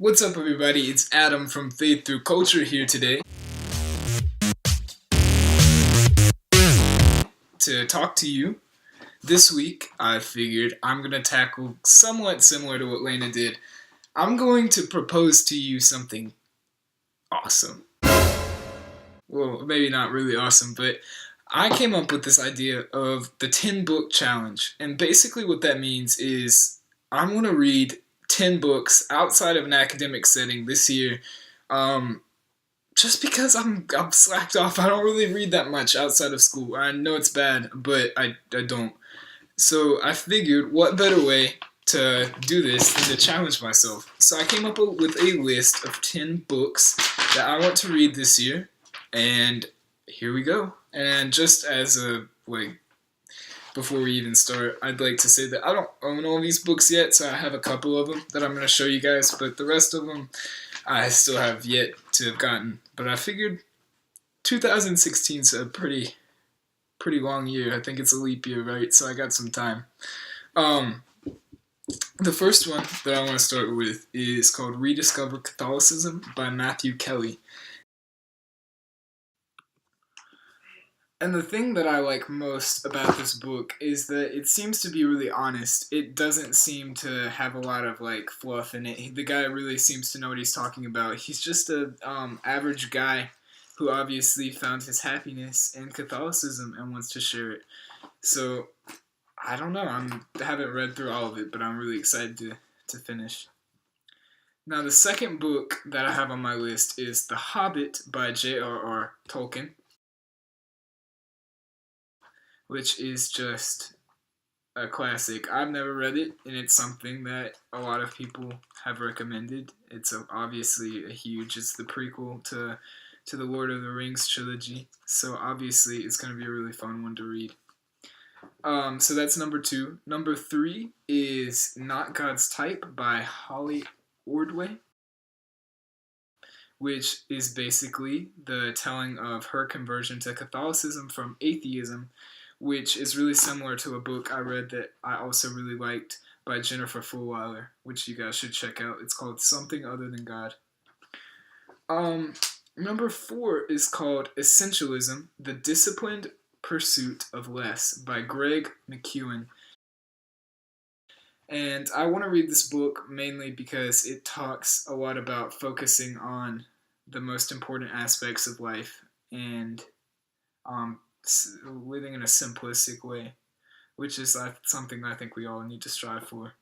What's up, everybody? It's Adam from Faith Through Culture here today to talk to you. This week, I figured I'm going to tackle somewhat similar to what Lena did. I'm going to propose to you something awesome. Well, maybe not really awesome, but I came up with this idea of the 10 book challenge. And basically what that means is I'm going to read 10 books outside of an academic setting this year. Just because I'm slacked off. I don't really read that much outside of school. I know it's bad, but I don't. So I figured what better way to do this than to challenge myself. So I came up with a list of 10 books that I want to read this year. And here we go. And just as a, before we even start, I'd like to say that I don't own all these books yet, so I have a couple of them that I'm going to show you guys, but the rest of them I still have yet to have gotten. But I figured 2016 is a pretty long year. I think it's a leap year, right? So I got some time. The first one that I want to start with is called Rediscovered Catholicism by Matthew Kelly. And the thing that I like most about this book is that it seems to be really honest. It doesn't seem to have a lot of fluff in it. The guy really seems to know what he's talking about. He's just a average guy who obviously found his happiness in Catholicism and wants to share it. So I don't know. I haven't read through all of it, but I'm really excited to finish. Now the second book that I have on my list is The Hobbit by J.R.R. Tolkien, which is just a classic. I've never read it, and it's something that a lot of people have recommended. It's obviously it's the prequel to the Lord of the Rings trilogy, so obviously it's going to be a really fun one to read. So that's number 2. Number 3 is Not God's Type by Holly Ordway, which is basically the telling of her conversion to Catholicism from atheism, which is really similar to a book I read that I also really liked by Jennifer Fulwiler, which you guys should check out. It's called Something Other Than God. Number 4 is called Essentialism, The Disciplined Pursuit of Less by Greg McKeown. And I want to read this book mainly because it talks a lot about focusing on the most important aspects of life and living in a simplistic way, which is something I think we all need to strive for.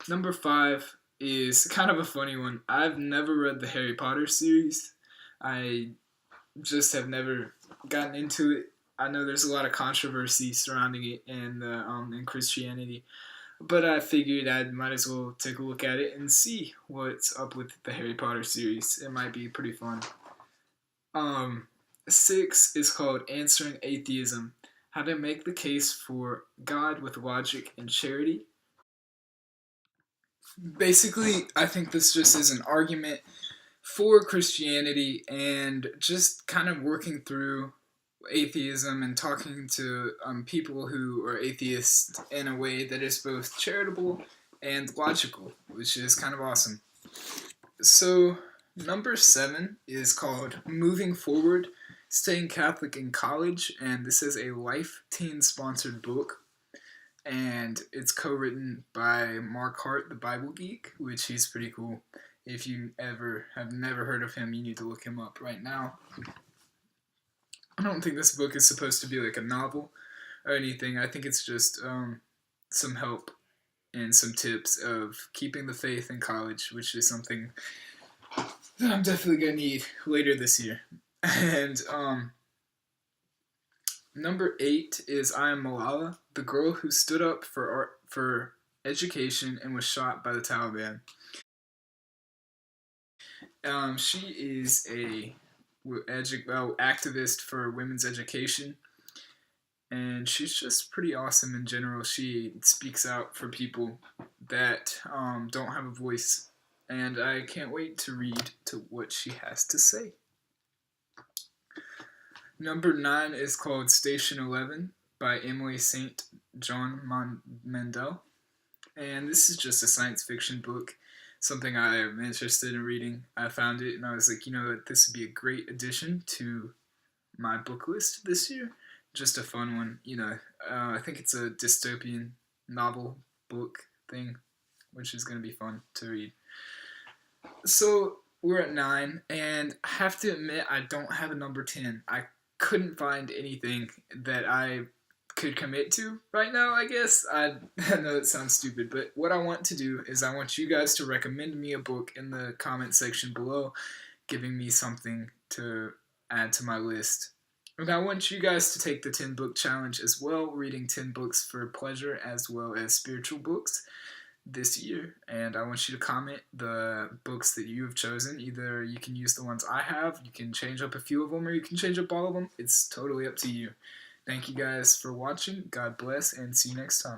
Number 5 is kind of a funny one. I've never read the Harry Potter series. I just have never gotten into it. I know there's a lot of controversy surrounding it in Christianity, but I figured I might as well take a look at it and see what's up with the Harry Potter series. It might be pretty fun. 6 is called Answering Atheism, How to Make the Case for God with Logic and Charity. Basically, I think this just is an argument for Christianity and just kind of working through atheism and talking to people who are atheists in a way that is both charitable and logical, which is kind of awesome. So number 7 is called Moving Forward, Staying Catholic in College, and this is a Life Teen sponsored book, and it's co-written by Mark Hart, the Bible Geek, which he's pretty cool. If you ever have never heard of him, you need to look him up right now. I don't think this book is supposed to be like a novel or anything. I think it's just some help and some tips of keeping the faith in college, which is something that I'm definitely going to need later this year. And number 8 is I Am Malala, the girl who stood up for education and was shot by the Taliban. She is a activist for women's education, and she's just pretty awesome in general. She speaks out for people that don't have a voice, and I can't wait to read to what she has to say. Number 9 is called Station 11 by Emily St. John Mandel, and this is just a science fiction book, something I'm interested in reading. I found it and I was like, you know what, this would be a great addition to my book list this year. Just a fun one, you know. I think it's a dystopian novel book thing, which is going to be fun to read. So we're at 9, and I have to admit, I don't have a number 10. I couldn't find anything that I could commit to right now, I guess. I know it sounds stupid, but what I want to do is I want you guys to recommend me a book in the comment section below, giving me something to add to my list. And I want you guys to take the 10 book challenge as well, reading 10 books for pleasure as well as spiritual books this year. And I want you to comment the books that you have chosen. Either you can use the ones I have, you can change up a few of them, or you can change up all of them. It's totally up to you. Thank you guys for watching. God bless, and see you next time.